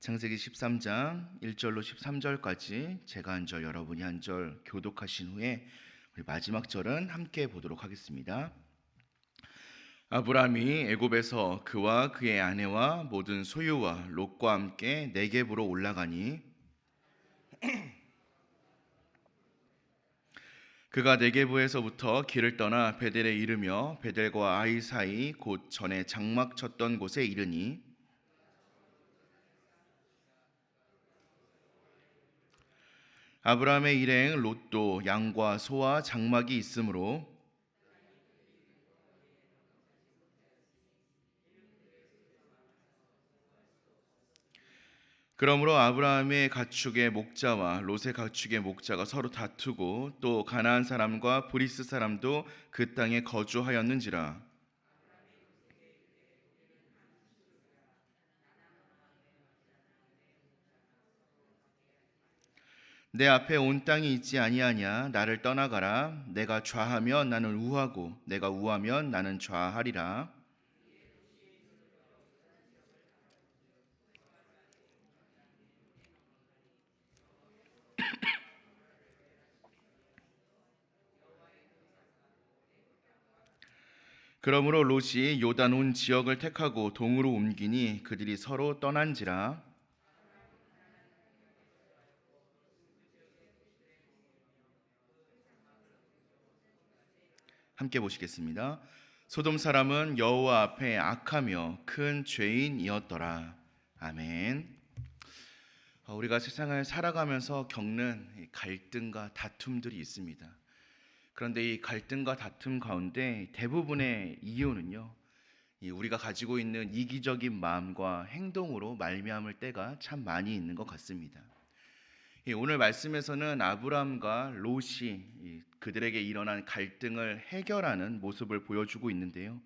창세기 13장 1절로 13절까지 제가 한 절 여러분이 한 절 교독하신 후에 우리 마지막 절은 함께 보도록 하겠습니다. 아브라함이 애굽에서 그와 그의 아내와 모든 소유와 롯과 함께 네겝으로 올라가니 그가 네겝에서부터 길을 떠나 베델에 이르며 베델과 아이 사이 곧 전에 장막 쳤던 곳에 이르니 아브라함의 일행 롯도 양과 소와 장막이 있으므로 그러므로 아브라함의 가축의 목자와 롯의 가축의 목자가 서로 다투고 또 가나안 사람과 브리스 사람도 그 땅에 거주하였는지라. 내 앞에 온 땅이 있지 아니하냐. 나를 떠나가라. 내가 좌하면 나는 우하고 내가 우하면 나는 좌하리라. 그러므로 롯이 요단 온 지역을 택하고 동으로 옮기니 그들이 서로 떠난지라. 함께 보시겠습니다. 소돔 사람은 여호와 앞에 악하며 큰 죄인이었더라. 아멘. 우리가 세상을 살아가면서 겪는 갈등과 다툼들이 있습니다. 그런데 이 갈등과 다툼 가운데 대부분의 이유는요, 우리가 가지고 있는 이기적인 마음과 행동으로 말미암을 때가 참 많이 있는 것 같습니다. 오늘 말씀에서는 아브라함과 롯이 그들에게 일어난 갈등을 해결하는 모습을 보여주고 있는데요.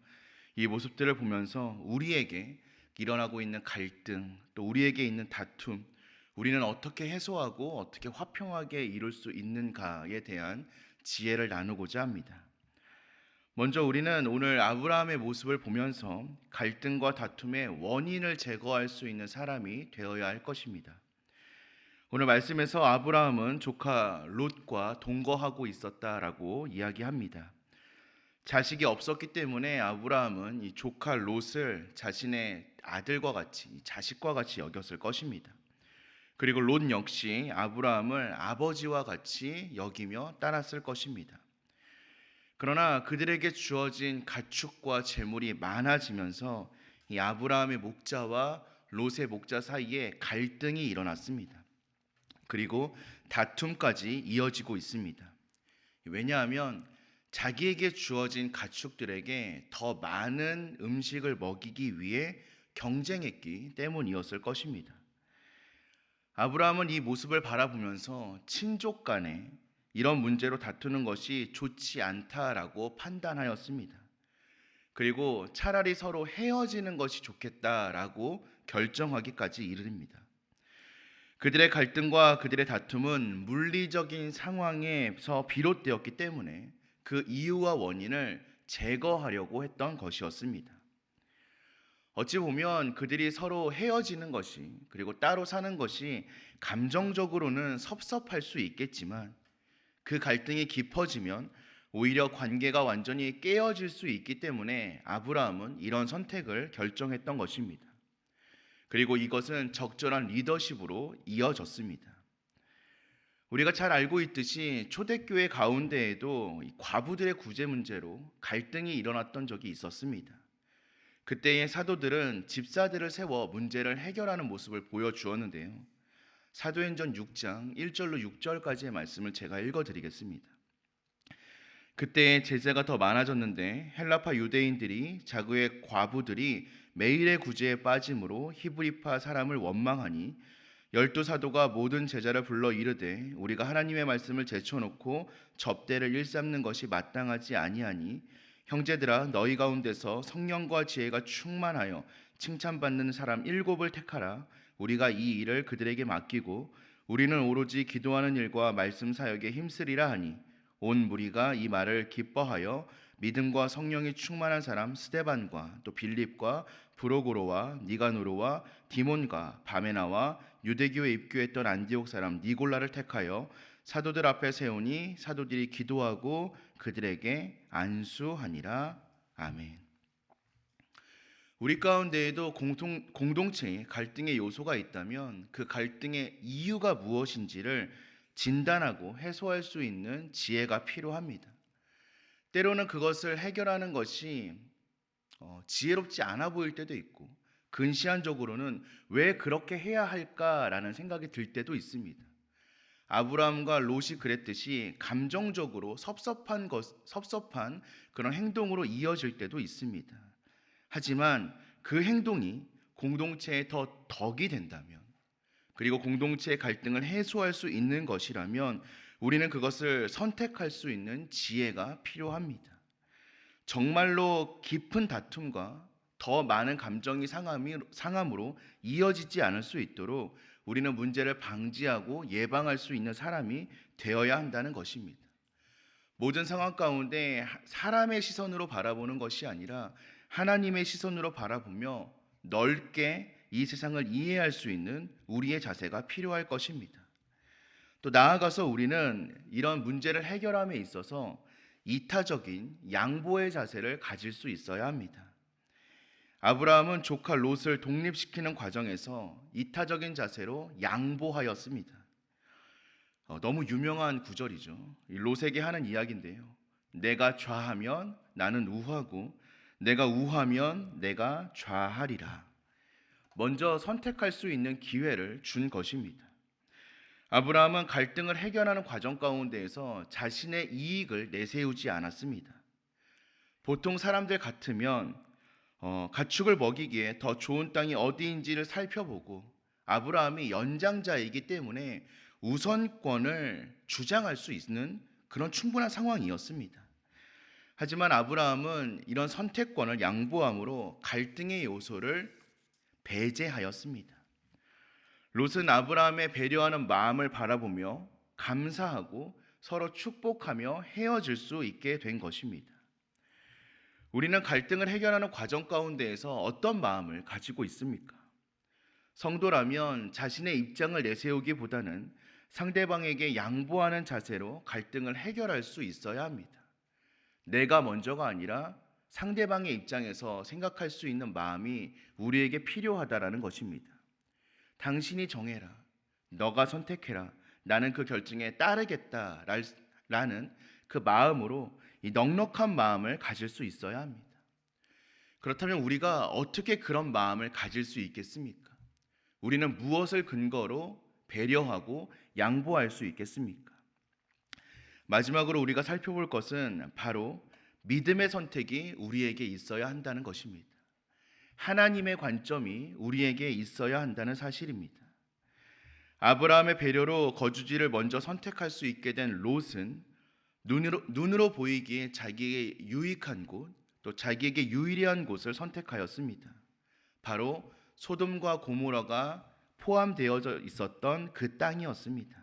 이 모습들을 보면서 우리에게 일어나고 있는 갈등, 또 우리에게 있는 다툼, 우리는 어떻게 해소하고 어떻게 화평하게 이룰 수 있는가에 대한 지혜를 나누고자 합니다. 먼저 우리는 오늘 아브라함의 모습을 보면서 갈등과 다툼의 원인을 제거할 수 있는 사람이 되어야 할 것입니다. 오늘 말씀에서 아브라함은 조카 롯과 동거하고 있었다라고 이야기합니다. 자식이 없었기 때문에 아브라함은 이 조카 롯을 자신의 아들과 같이, 자식과 같이 여겼을 것입니다. 그리고 롯 역시 아브라함을 아버지와 같이 여기며 따랐을 것입니다. 그러나 그들에게 주어진 가축과 재물이 많아지면서 이 아브라함의 목자와 롯의 목자 사이에 갈등이 일어났습니다. 그리고 다툼까지 이어지고 있습니다. 왜냐하면 자기에게 주어진 가축들에게 더 많은 음식을 먹이기 위해 경쟁했기 때문이었을 것입니다. 아브라함은 이 모습을 바라보면서 친족 간에 이런 문제로 다투는 것이 좋지 않다라고 판단하였습니다. 그리고 차라리 서로 헤어지는 것이 좋겠다라고 결정하기까지 이릅니다. 그들의 갈등과 그들의 다툼은 물리적인 상황에서 비롯되었기 때문에 그 이유와 원인을 제거하려고 했던 것이었습니다. 어찌 보면 그들이 서로 헤어지는 것이, 그리고 따로 사는 것이 감정적으로는 섭섭할 수 있겠지만 그 갈등이 깊어지면 오히려 관계가 완전히 깨어질 수 있기 때문에 아브라함은 이런 선택을 결정했던 것입니다. 그리고 이것은 적절한 리더십으로 이어졌습니다. 우리가 잘 알고 있듯이 초대교회 가운데에도 과부들의 구제 문제로 갈등이 일어났던 적이 있었습니다. 그때의 사도들은 집사들을 세워 문제를 해결하는 모습을 보여주었는데요. 사도행전 6장 1절로 6절까지의 말씀을 제가 읽어드리겠습니다. 그때 제자가 더 많아졌는데 헬라파 유대인들이 자그의 과부들이 매일의 구제에 빠짐으로 히브리파 사람을 원망하니 12사도가 모든 제자를 불러 이르되 우리가 하나님의 말씀을 제쳐놓고 접대를 일삼는 것이 마땅하지 아니하니 형제들아 너희 가운데서 성령과 지혜가 충만하여 칭찬받는 사람 7을 택하라. 우리가 이 일을 그들에게 맡기고 우리는 오로지 기도하는 일과 말씀 사역에 힘쓰리라 하니 온 무리가 이 말을 기뻐하여 믿음과 성령이 충만한 사람 스데반과 또 빌립과 브로고로와 니가노르와 디몬과 바메나와 유대교에 입교했던 안디옥 사람 니골라를 택하여 사도들 앞에 세우니 사도들이 기도하고 그들에게 안수하니라. 아멘. 우리 가운데에도 공동체에 갈등의 요소가 있다면 그 갈등의 이유가 무엇인지를 진단하고 해소할 수 있는 지혜가 필요합니다. 때로는 그것을 해결하는 것이 지혜롭지 않아 보일 때도 있고, 근시안적으로는 왜 그렇게 해야 할까라는 생각이 들 때도 있습니다. 아브라함과 롯이 그랬듯이 감정적으로 섭섭한 그런 행동으로 이어질 때도 있습니다. 하지만 그 행동이 공동체의 더 덕이 된다면, 그리고 공동체의 갈등을 해소할 수 있는 것이라면 우리는 그것을 선택할 수 있는 지혜가 필요합니다. 정말로 깊은 다툼과 더 많은 감정이 상함으로 이어지지 않을 수 있도록 우리는 문제를 방지하고 예방할 수 있는 사람이 되어야 한다는 것입니다. 모든 상황 가운데 사람의 시선으로 바라보는 것이 아니라 하나님의 시선으로 바라보며 넓게 이 세상을 이해할 수 있는 우리의 자세가 필요할 것입니다. 또 나아가서 우리는 이런 문제를 해결함에 있어서 이타적인 양보의 자세를 가질 수 있어야 합니다. 아브라함은 조카 롯을 독립시키는 과정에서 이타적인 자세로 양보하였습니다. 너무 유명한 구절이죠. 롯에게 하는 이야기인데요. 내가 좌하면 나는 우하고 내가 우하면 내가 좌하리라. 먼저 선택할 수 있는 기회를 준 것입니다. 아브라함은 갈등을 해결하는 과정 가운데에서 자신의 이익을 내세우지 않았습니다. 보통 사람들 같으면 가축을 먹이기에 더 좋은 땅이 어디인지를 살펴보고 아브라함이 연장자이기 때문에 우선권을 주장할 수 있는 그런 충분한 상황이었습니다. 하지만 아브라함은 이런 선택권을 양보함으로 갈등의 요소를 배제하였습니다. 롯은 아브라함의 배려하는 마음을 바라보며 감사하고 서로 축복하며 헤어질 수 있게 된 것입니다. 우리는 갈등을 해결하는 과정 가운데에서 어떤 마음을 가지고 있습니까? 성도라면 자신의 입장을 내세우기보다는 상대방에게 양보하는 자세로 갈등을 해결할 수 있어야 합니다. 내가 먼저가 아니라 상대방의 입장에서 생각할 수 있는 마음이 우리에게 필요하다라는 것입니다. 당신이 정해라, 너가 선택해라, 나는 그 결정에 따르겠다라는 그 마음으로 이 넉넉한 마음을 가질 수 있어야 합니다. 그렇다면 우리가 어떻게 그런 마음을 가질 수 있겠습니까? 우리는 무엇을 근거로 배려하고 양보할 수 있겠습니까? 마지막으로 우리가 살펴볼 것은 바로 믿음의 선택이 우리에게 있어야 한다는 것입니다. 하나님의 관점이 우리에게 있어야 한다는 사실입니다. 아브라함의 배려로 거주지를 먼저 선택할 수 있게 된 롯은 눈으로 보이기에 자기에게 유익한 곳, 또 자기에게 유리한 곳을 선택하였습니다. 바로 소돔과 고모라가 포함되어져 있었던 그 땅이었습니다.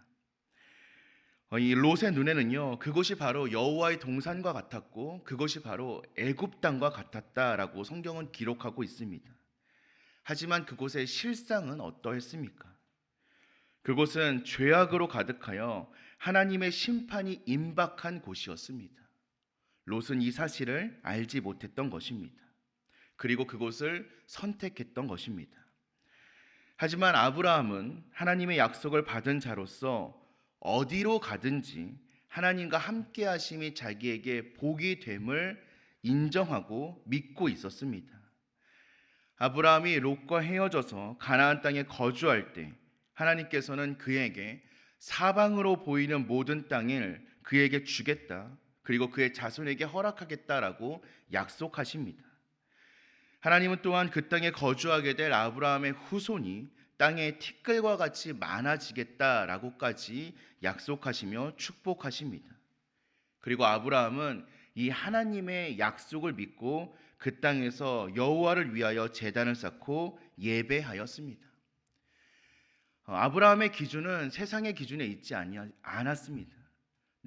이 롯의 눈에는요, 그곳이 바로 여호와의 동산과 같았고 그것이 바로 애굽 땅과 같았다라고 성경은 기록하고 있습니다. 하지만 그곳의 실상은 어떠했습니까? 그곳은 죄악으로 가득하여 하나님의 심판이 임박한 곳이었습니다. 롯은 이 사실을 알지 못했던 것입니다. 그리고 그곳을 선택했던 것입니다. 하지만 아브라함은 하나님의 약속을 받은 자로서 어디로 가든지 하나님과 함께 하심이 자기에게 복이 됨을 인정하고 믿고 있었습니다. 아브라함이 롯과 헤어져서 가나안 땅에 거주할 때 하나님께서는 그에게 사방으로 보이는 모든 땅을 그에게 주겠다, 그리고 그의 자손에게 허락하겠다라고 약속하십니다. 하나님은 또한 그 땅에 거주하게 될 아브라함의 후손이 땅의 티끌과 같이 많아지겠다라고까지 약속하시며 축복하십니다. 그리고 아브라함은 이 하나님의 약속을 믿고 그 땅에서 여호와를 위하여 제단을 쌓고 예배하였습니다. 아브라함의 기준은 세상의 기준에 있지 않았습니다.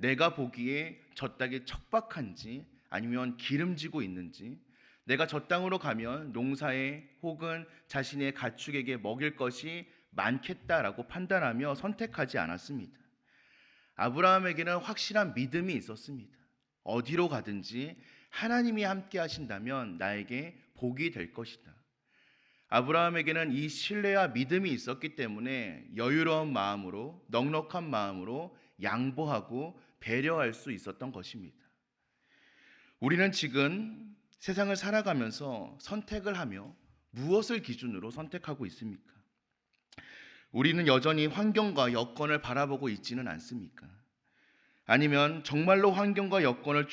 내가 보기에 저 땅이 척박한지 아니면 기름지고 있는지, 내가 저 땅으로 가면 농사에 혹은 자신의 가축에게 먹일 것이 많겠다라고 판단하며 선택하지 않았습니다. 아브라함에게는 확실한 믿음이 있었습니다. 어디로 가든지 하나님이 함께 하신다면 나에게 복이 될 것이다. 아브라함에게는 이 신뢰와 믿음이 있었기 때문에 여유로운 마음으로, 넉넉한 마음으로 양보하고 배려할 수 있었던 것입니다. 우리는 지금 세상을 살아가면서 선택을 하며 무엇을 기준으로 선택하고 있습니까? 우리는 여전히 환경과 여건을 바라보고 있지는 않습니까? 아니면 정말로 환경과 여건을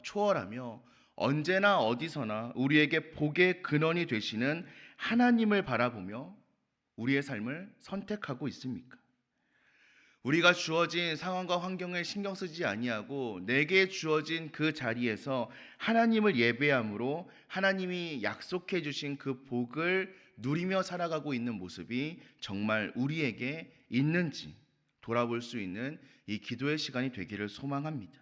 초월하며 언제나 어디서나 우리에게 복의 근원이 되시는 하나님을 바라보며 우리의 삶을 선택하고 있습니까? 우리가 주어진 상황과 환경에 신경 쓰지 아니하고 내게 주어진 그 자리에서 하나님을 예배함으로 하나님이 약속해 주신 그 복을 누리며 살아가고 있는 모습이 정말 우리에게 있는지 돌아볼 수 있는 이 기도의 시간이 되기를 소망합니다.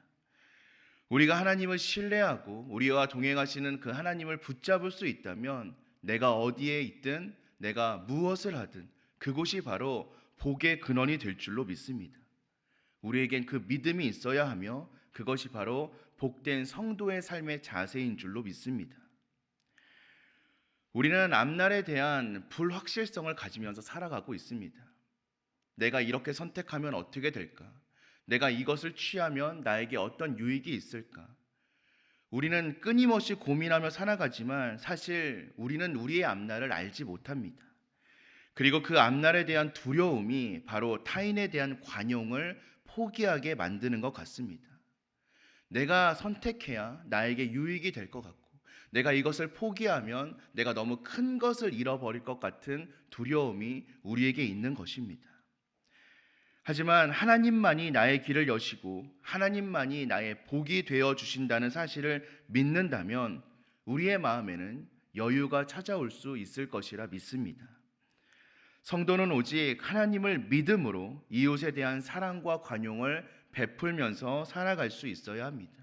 우리가 하나님을 신뢰하고 우리와 동행하시는 그 하나님을 붙잡을 수 있다면 내가 어디에 있든 내가 무엇을 하든 그곳이 바로 복의 근원이 될 줄로 믿습니다. 우리에겐 그 믿음이 있어야 하며 그것이 바로 복된 성도의 삶의 자세인 줄로 믿습니다. 우리는 앞날에 대한 불확실성을 가지면서 살아가고 있습니다. 내가 이렇게 선택하면 어떻게 될까? 내가 이것을 취하면 나에게 어떤 유익이 있을까? 우리는 끊임없이 고민하며 살아가지만 사실 우리는 우리의 앞날을 알지 못합니다. 그리고 그 앞날에 대한 두려움이 바로 타인에 대한 관용을 포기하게 만드는 것 같습니다. 내가 선택해야 나에게 유익이 될 것 같고 내가 이것을 포기하면 내가 너무 큰 것을 잃어버릴 것 같은 두려움이 우리에게 있는 것입니다. 하지만 하나님만이 나의 길을 여시고 하나님만이 나의 복이 되어 주신다는 사실을 믿는다면 우리의 마음에는 여유가 찾아올 수 있을 것이라 믿습니다. 성도는 오직 하나님을 믿음으로 이웃에 대한 사랑과 관용을 베풀면서 살아갈 수 있어야 합니다.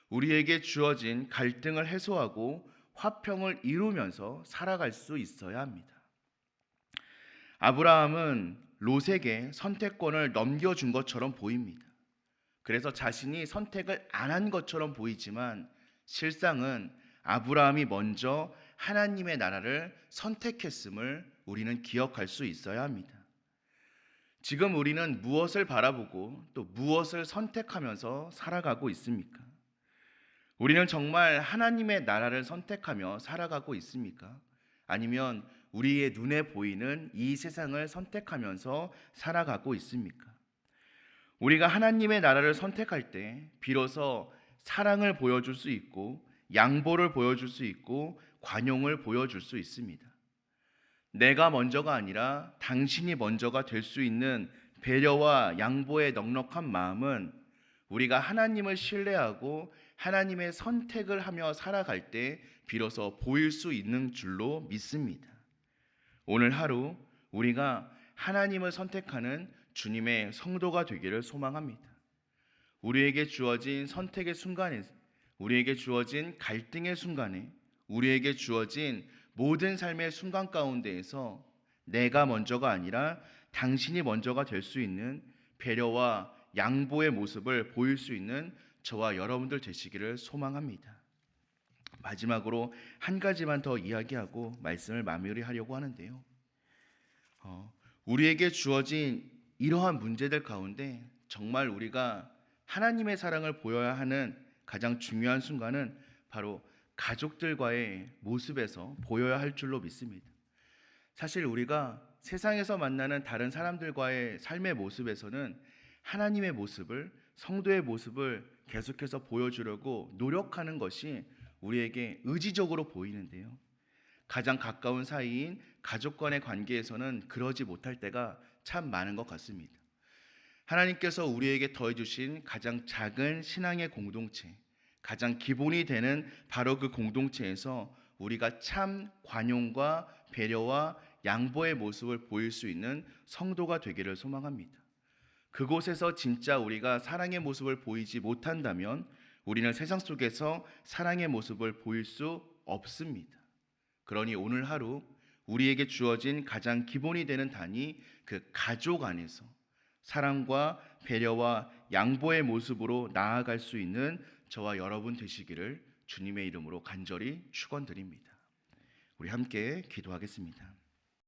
우리에게 주어진 갈등을 해소하고 화평을 이루면서 살아갈 수 있어야 합니다. 아브라함은 롯에게 선택권을 넘겨준 것처럼 보입니다. 그래서 자신이 선택을 안 한 것처럼 보이지만 실상은 아브라함이 먼저 하나님의 나라를 선택했음을 우리는 기억할 수 있어야 합니다. 지금 우리는 무엇을 바라보고 또 무엇을 선택하면서 살아가고 있습니까? 우리는 정말 하나님의 나라를 선택하며 살아가고 있습니까? 아니면 우리의 눈에 보이는 이 세상을 선택하면서 살아가고 있습니까? 우리가 하나님의 나라를 선택할 때 비로소 사랑을 보여줄 수 있고 양보를 보여줄 수 있고 관용을 보여줄 수 있습니다. 내가 먼저가 아니라 당신이 먼저가 될 수 있는 배려와 양보의 넉넉한 마음은 우리가 하나님을 신뢰하고 하나님의 선택을 하며 살아갈 때 비로소 보일 수 있는 줄로 믿습니다. 오늘 하루 우리가 하나님을 선택하는 주님의 성도가 되기를 소망합니다. 우리에게 주어진 선택의 순간에, 우리에게 주어진 갈등의 순간에, 우리에게 주어진 모든 삶의 순간 가운데에서 내가 먼저가 아니라 당신이 먼저가 될 수 있는 배려와 양보의 모습을 보일 수 있는 저와 여러분들 되시기를 소망합니다. 마지막으로 한 가지만 더 이야기하고 말씀을 마무리하려고 하는데요. 우리에게 주어진 이러한 문제들 가운데 정말 우리가 하나님의 사랑을 보여야 하는 가장 중요한 순간은 바로 가족들과의 모습에서 보여야 할 줄로 믿습니다. 사실 우리가 세상에서 만나는 다른 사람들과의 삶의 모습에서는 하나님의 모습을, 성도의 모습을 계속해서 보여주려고 노력하는 것이 우리에게 의지적으로 보이는데요. 가장 가까운 사이인 가족 간의 관계에서는 그러지 못할 때가 참 많은 것 같습니다. 하나님께서 우리에게 더해주신 가장 작은 신앙의 공동체, 가장 기본이 되는 바로 그 공동체에서 우리가 참 관용과 배려와 양보의 모습을 보일 수 있는 성도가 되기를 소망합니다. 그곳에서 진짜 우리가 사랑의 모습을 보이지 못한다면 우리는 세상 속에서 사랑의 모습을 보일 수 없습니다. 그러니 오늘 하루 우리에게 주어진 가장 기본이 되는 단위, 그 가족 안에서 사랑과 배려와 양보의 모습으로 나아갈 수 있는 저와 여러분 되시기를 주님의 이름으로 간절히 축원드립니다. 우리 함께 기도하겠습니다.